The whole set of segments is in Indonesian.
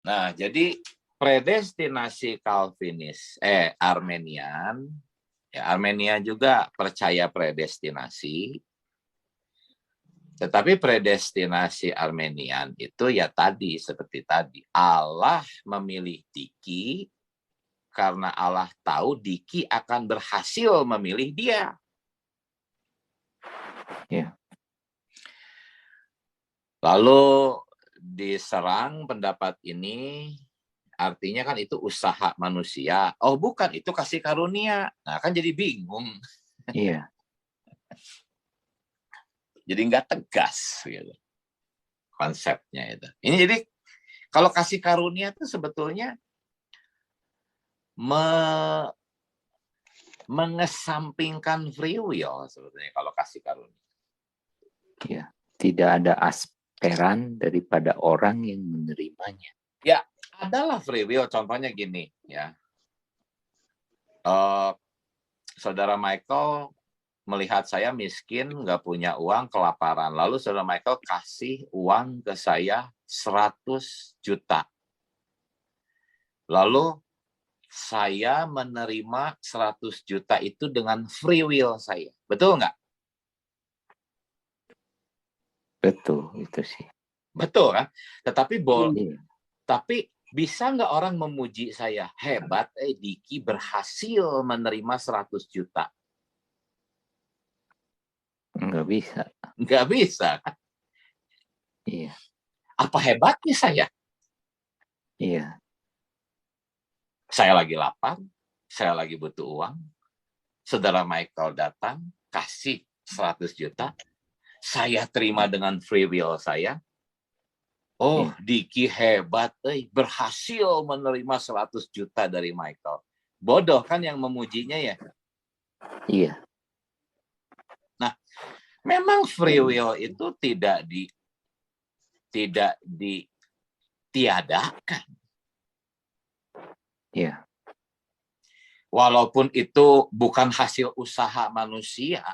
Nah, jadi predestinasi Calvinis, Armenian, ya Armenia juga percaya predestinasi, tetapi predestinasi Armenian itu ya tadi, seperti tadi, Allah memilih Diki karena Allah tahu Diki akan berhasil memilih dia. Ya. Lalu diserang pendapat ini, artinya kan itu usaha manusia. Oh bukan, itu kasih karunia. Nah kan jadi bingung. Iya. Jadi nggak tegas gitu konsepnya itu. Ini jadi kalau kasih karunia itu sebetulnya mengesampingkan free will sebetulnya kalau kasih karunia. Ya, tidak ada aspiran daripada orang yang menerimanya. Ya, adalah free will. Contohnya gini, ya. Saudara Michael melihat saya miskin, nggak punya uang, kelaparan. Lalu saudara Michael kasih uang ke saya 100 juta. Lalu saya menerima 100 juta itu dengan free will saya. Betul nggak? Betul, itu sih. Betul kan? Tetapi Iya. tapi bisa nggak orang memuji saya? Hebat, Diki berhasil menerima 100 juta. Nggak bisa. Nggak bisa. Iya. Apa hebatnya saya? Iya. Saya lagi lapar, saya lagi butuh uang. Saudara Michael datang, kasih 100 juta. Saya terima dengan free will saya. Oh, Diki hebat, berhasil menerima 100 juta dari Michael. Bodoh kan yang memujinya ya? Iya. Nah, memang free will itu tidak ditiadakan. Iya. Walaupun itu bukan hasil usaha manusia,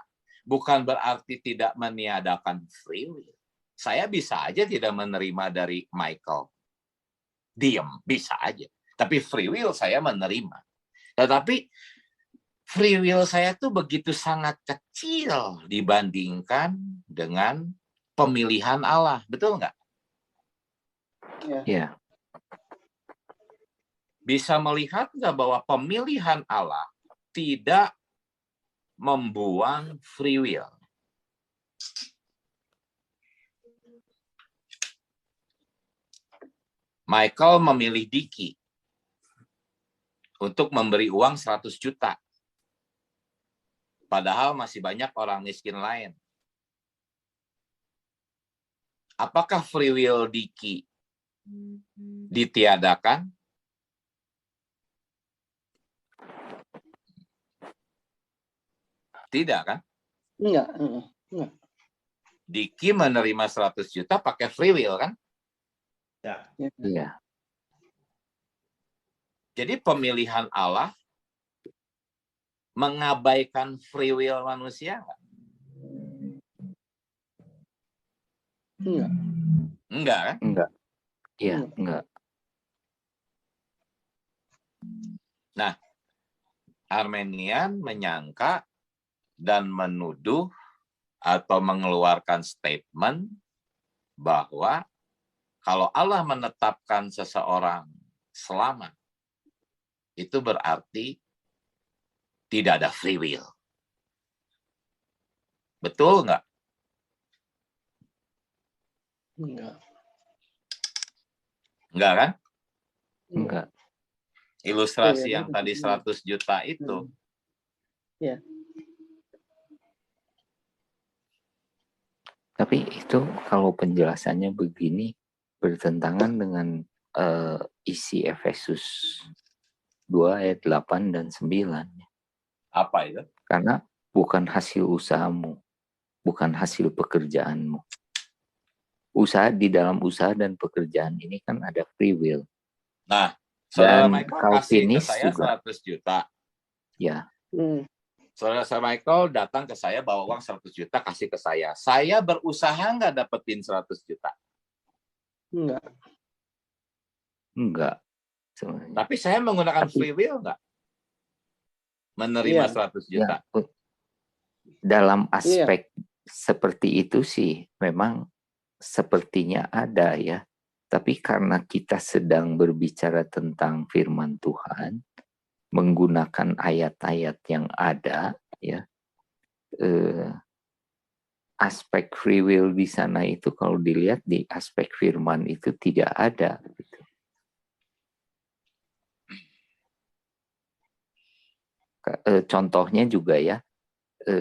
bukan berarti tidak meniadakan free will. Saya bisa aja tidak menerima dari Michael. Diam, bisa aja. Tapi free will saya menerima. Tetapi free will saya tuh begitu sangat kecil dibandingkan dengan pemilihan Allah. Betul nggak? Iya. Bisa melihat nggak bahwa pemilihan Allah tidak membuang free will? Michael memilih Diki untuk memberi uang 100 juta. Padahal masih banyak orang miskin lain. Apakah free will Diki ditiadakan? Tidak kan? Enggak. Diki menerima 100 juta pakai free will kan? Ya. Iya. Jadi pemilihan Allah mengabaikan free will manusia nggak? Enggak. Enggak kan? Enggak. Iya, enggak. Nah, Armenian menyangka dan menuduh atau mengeluarkan statement bahwa kalau Allah menetapkan seseorang selamat, itu berarti tidak ada free will. Betul nggak? Enggak. Enggak kan? Enggak. Ilustrasi yang tadi 100 juta itu. Ya. Tapi itu kalau penjelasannya begini bertentangan dengan isi Efesus 2 ayat 8 dan 9. Apa itu? Karena bukan hasil usahamu, bukan hasil pekerjaanmu. Di dalam usaha dan pekerjaan ini kan ada free will. Nah, saudara dan Michael kasih ke saya juga 100 juta. Ya. Saudara Michael datang ke saya bawa uang 100 juta kasih ke saya. Saya berusaha nggak dapetin 100 juta? Enggak. Enggak sebenarnya. Tapi saya menggunakan Tapi- free will nggak? Menerima Iya. 100 juta. Ya, dalam aspek seperti itu sih memang sepertinya ada ya. Tapi karena kita sedang berbicara tentang firman Tuhan, menggunakan ayat-ayat yang ada, ya, aspek free will di sana itu kalau dilihat di aspek firman itu tidak ada. Gitu. Contohnya juga ya,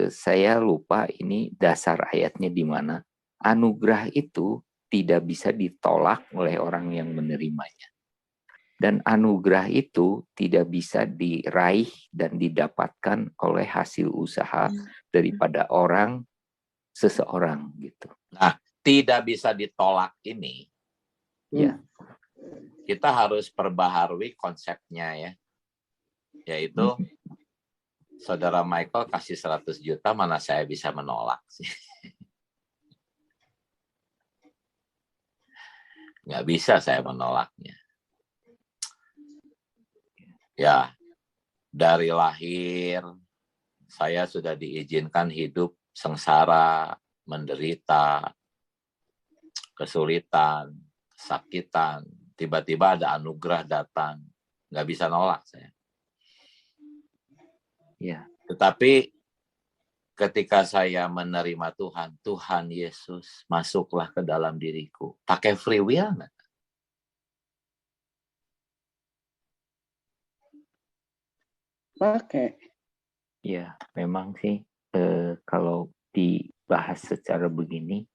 saya lupa ini dasar ayatnya di mana. Anugerah itu tidak bisa ditolak oleh orang yang menerimanya. Dan anugerah itu tidak bisa diraih dan didapatkan oleh hasil usaha daripada seseorang gitu. Nah, tidak bisa ditolak ini. Ya. Kita harus perbaharui konsepnya ya. Yaitu Saudara Michael kasih 100 juta, mana saya bisa menolak sih. Nggak bisa saya menolaknya. Ya, dari lahir, saya sudah diizinkan hidup sengsara, menderita, kesulitan, kesakitan. Tiba-tiba ada anugerah datang. Nggak bisa nolak saya. Ya. Tetapi ketika saya menerima Tuhan, Tuhan Yesus masuklah ke dalam diriku. Pakai free will nggak? Pakai. Ya, memang sih kalau dibahas secara begini,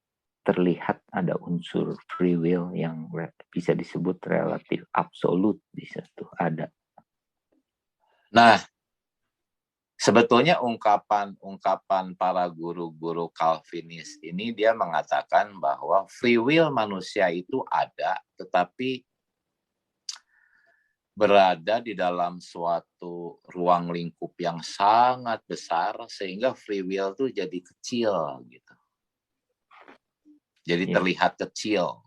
terlihat ada unsur free will yang bisa disebut relatif absolut di situ ada. Nah, sebetulnya ungkapan para guru-guru Calvinis ini dia mengatakan bahwa free will manusia itu ada, tetapi berada di dalam suatu ruang lingkup yang sangat besar sehingga free will itu jadi kecil gitu. Jadi terlihat kecil.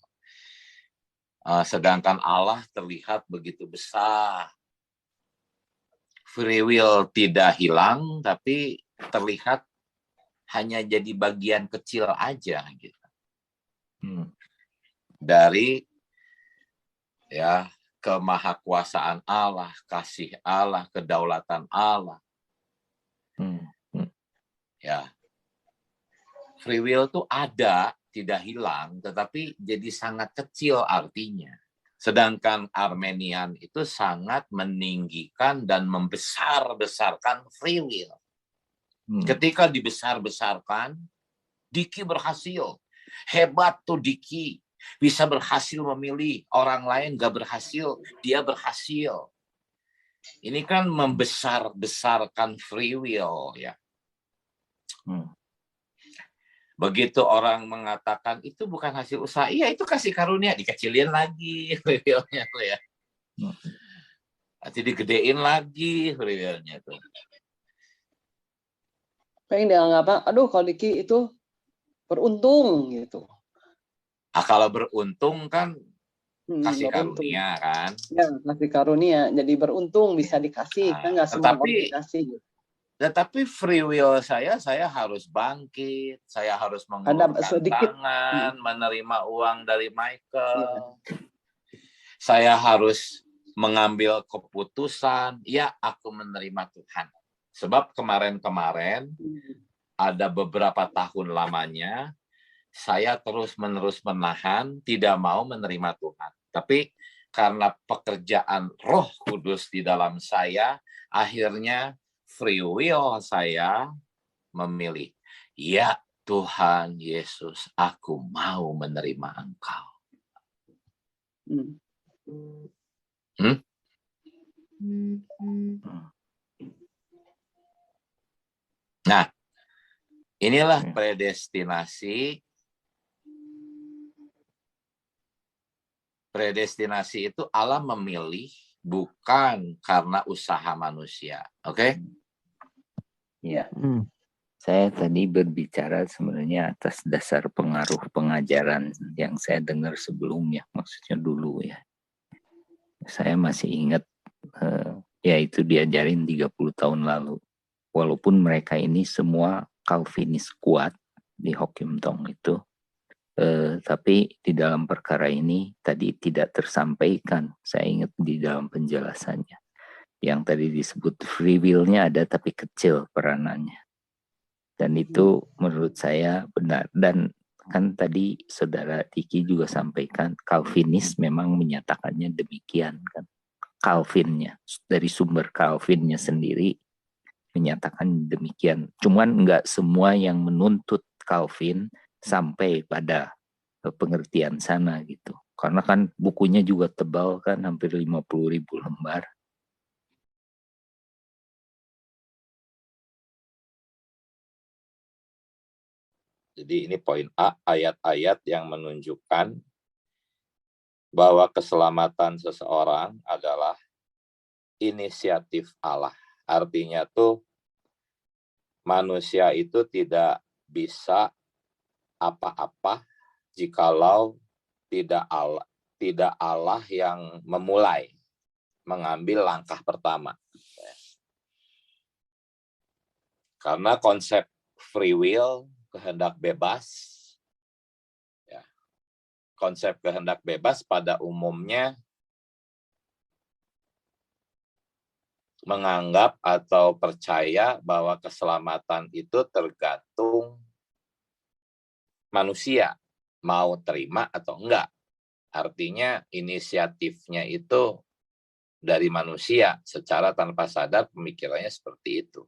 Sedangkan Allah terlihat begitu besar. Free will tidak hilang, tapi terlihat hanya jadi bagian kecil aja gitu. Dari ya kemahakuasaan Allah, kasih Allah, kedaulatan Allah. Ya, free will itu ada, tidak hilang, tetapi jadi sangat kecil artinya. Sedangkan Armenian itu sangat meninggikan dan membesar-besarkan free will. Ketika dibesar-besarkan, Diki berhasil. Hebat tuh Diki. Bisa berhasil memilih. Orang lain gak berhasil, dia berhasil. Ini kan membesar-besarkan free will ya. Begitu orang mengatakan itu bukan hasil usaha, iya itu kasih karunia, dikecilin lagi free will-nya tuh ya. Nanti digedein lagi free will-nya tuh. Pengen dianggap, aduh kalau Diki itu beruntung gitu. Kalau beruntung kan kasih beruntung. karunia kan. Ya, kasih karunia, jadi beruntung bisa dikasih, kan nggak semua orang dikasih gitu. Tetapi free will saya harus bangkit, saya harus mengulurkan tangan, menerima uang dari Michael. Saya harus mengambil keputusan, ya aku menerima Tuhan. Sebab kemarin-kemarin ada beberapa tahun lamanya, saya terus-menerus menahan, tidak mau menerima Tuhan. Tapi karena pekerjaan Roh Kudus di dalam saya, akhirnya free will saya memilih. Ya Tuhan Yesus, aku mau menerima Engkau. Nah, inilah predestinasi. Predestinasi itu Allah memilih bukan karena usaha manusia. Oke? Ya. Saya tadi berbicara sebenarnya atas dasar pengaruh pengajaran yang saya dengar sebelumnya, maksudnya dulu ya. Saya masih ingat ya itu diajarin 30 tahun lalu. Walaupun mereka ini semua Calvinis kuat di Hokim Tong itu, tapi di dalam perkara ini tadi tidak tersampaikan. Saya ingat di dalam penjelasannya. Yang tadi disebut free will-nya ada tapi kecil peranannya. Dan itu menurut saya benar. Dan kan tadi saudara Diki juga sampaikan Calvinis memang menyatakannya demikian kan. Calvinnya dari sumber Calvinnya sendiri menyatakan demikian. Cuman nggak semua yang menuntut Calvin sampai pada pengertian sana gitu. Karena kan bukunya juga tebal kan, hampir 50.000 lembar. Jadi ini poin A, ayat-ayat yang menunjukkan bahwa keselamatan seseorang adalah inisiatif Allah. Artinya tuh manusia itu tidak bisa apa-apa jikalau tidak Allah yang memulai, mengambil langkah pertama. Karena konsep free will, kehendak bebas, ya, konsep kehendak bebas pada umumnya menganggap atau percaya bahwa keselamatan itu tergantung manusia mau terima atau enggak. Artinya inisiatifnya itu dari manusia, secara tanpa sadar pemikirannya seperti itu.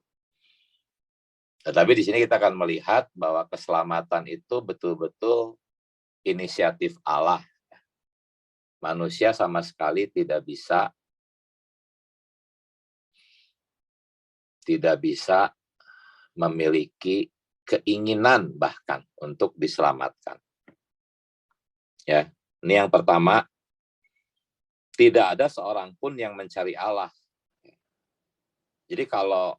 Tetapi di sini kita akan melihat bahwa keselamatan itu betul-betul inisiatif Allah. Manusia sama sekali tidak bisa memiliki keinginan bahkan untuk diselamatkan. Ya, ini yang pertama, tidak ada seorang pun yang mencari Allah. Jadi kalau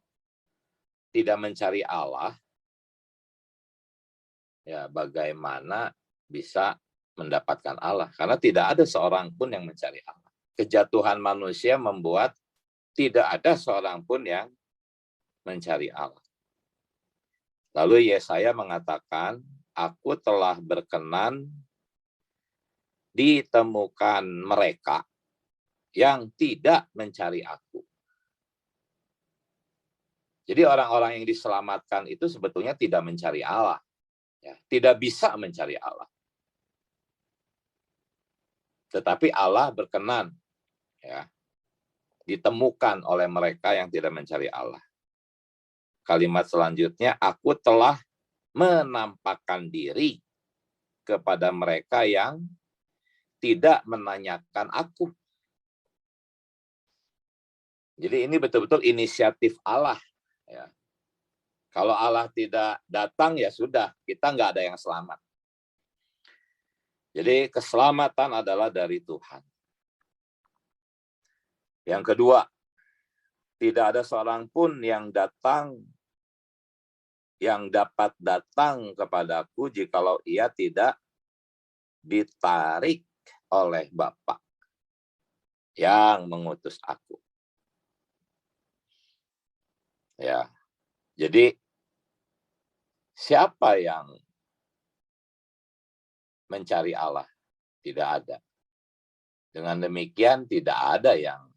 tidak mencari Allah, ya bagaimana bisa mendapatkan Allah? Karena tidak ada seorang pun yang mencari Allah. Kejatuhan manusia membuat tidak ada seorang pun yang mencari Allah. Lalu Yesaya mengatakan, aku telah berkenan ditemukan mereka yang tidak mencari aku. Jadi orang-orang yang diselamatkan itu sebetulnya tidak mencari Allah. Ya, tidak bisa mencari Allah. Tetapi Allah berkenan ya, ditemukan oleh mereka yang tidak mencari Allah. Kalimat selanjutnya, aku telah menampakkan diri kepada mereka yang tidak menanyakan aku. Jadi ini betul-betul inisiatif Allah. Ya. Kalau Allah tidak datang, ya sudah, kita nggak ada yang selamat. Jadi keselamatan adalah dari Tuhan. Yang kedua, tidak ada seorang pun yang dapat datang kepadaku jikalau ia tidak ditarik oleh Bapa yang mengutus aku. Ya. Jadi siapa yang mencari Allah? Tidak ada. Dengan demikian tidak ada yang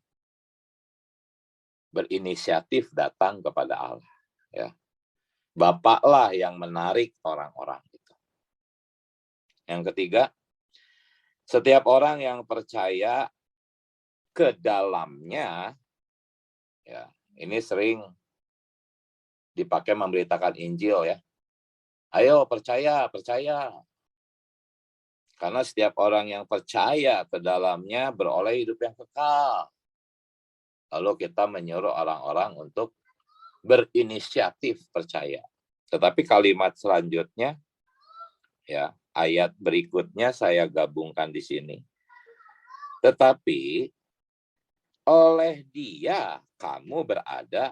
berinisiatif datang kepada Allah. Ya. Bapaklah yang menarik orang-orang itu. Yang ketiga, setiap orang yang percaya ke dalamnya, ya, ini sering dipakai memberitakan Injil ya. Ayo percaya. Karena setiap orang yang percaya ke dalamnya beroleh hidup yang kekal. Lalu kita menyuruh orang-orang untuk berinisiatif percaya. Tetapi kalimat selanjutnya, ya, ayat berikutnya saya gabungkan di sini. Tetapi oleh Dia kamu berada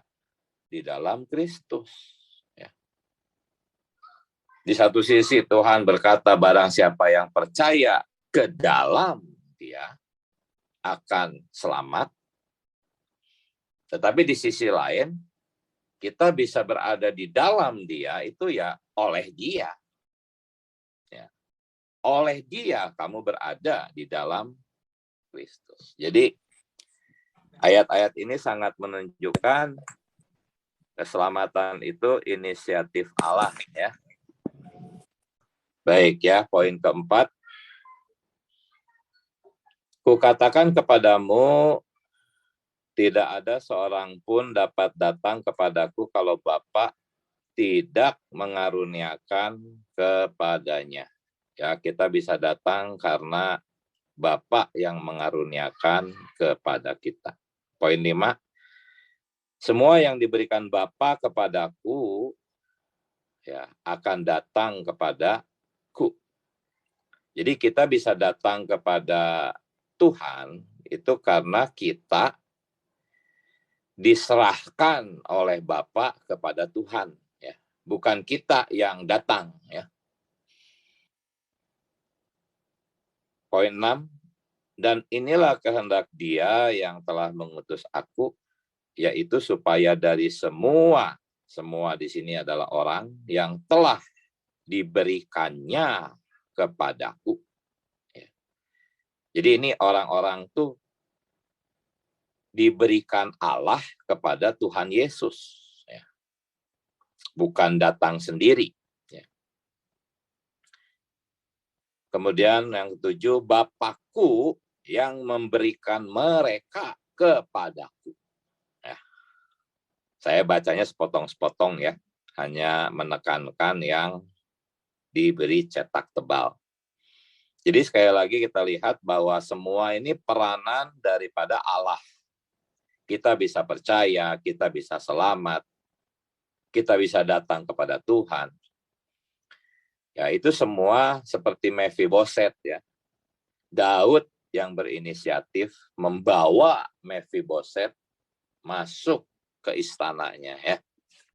di dalam Kristus. Ya. Di satu sisi Tuhan berkata barang siapa yang percaya ke dalam Dia, akan selamat. Tetapi di sisi lain, kita bisa berada di dalam Dia itu ya oleh Dia. Ya. Oleh Dia kamu berada di dalam Kristus. Jadi ayat-ayat ini sangat menunjukkan keselamatan itu inisiatif Allah ya. Baik ya, poin keempat. Kukatakan kepadamu, tidak ada seorang pun dapat datang kepadaku kalau Bapa tidak mengaruniakan kepadanya. Ya, kita bisa datang karena Bapa yang mengaruniakan kepada kita. Poin 5. Semua yang diberikan Bapa kepadaku ya akan datang kepadaku. Jadi kita bisa datang kepada Tuhan itu karena kita diserahkan oleh Bapa kepada Tuhan, ya. Bukan kita yang datang, ya. Poin 6, dan inilah kehendak Dia yang telah mengutus aku, yaitu supaya dari semua di sini adalah orang yang telah diberikannya kepadaku. Ya. Jadi ini orang-orang tuh diberikan Allah kepada Tuhan Yesus, ya. Bukan datang sendiri. Ya. Kemudian yang ketujuh, Bapakku yang memberikan mereka kepadaku. Ya. Saya bacanya sepotong-sepotong ya, hanya menekankan yang diberi cetak tebal. Jadi sekali lagi kita lihat bahwa semua ini peranan daripada Allah. Kita bisa percaya, kita bisa selamat, kita bisa datang kepada Tuhan. Ya, itu semua seperti Mephiboset ya. Daud yang berinisiatif membawa Mephiboset masuk ke istananya ya.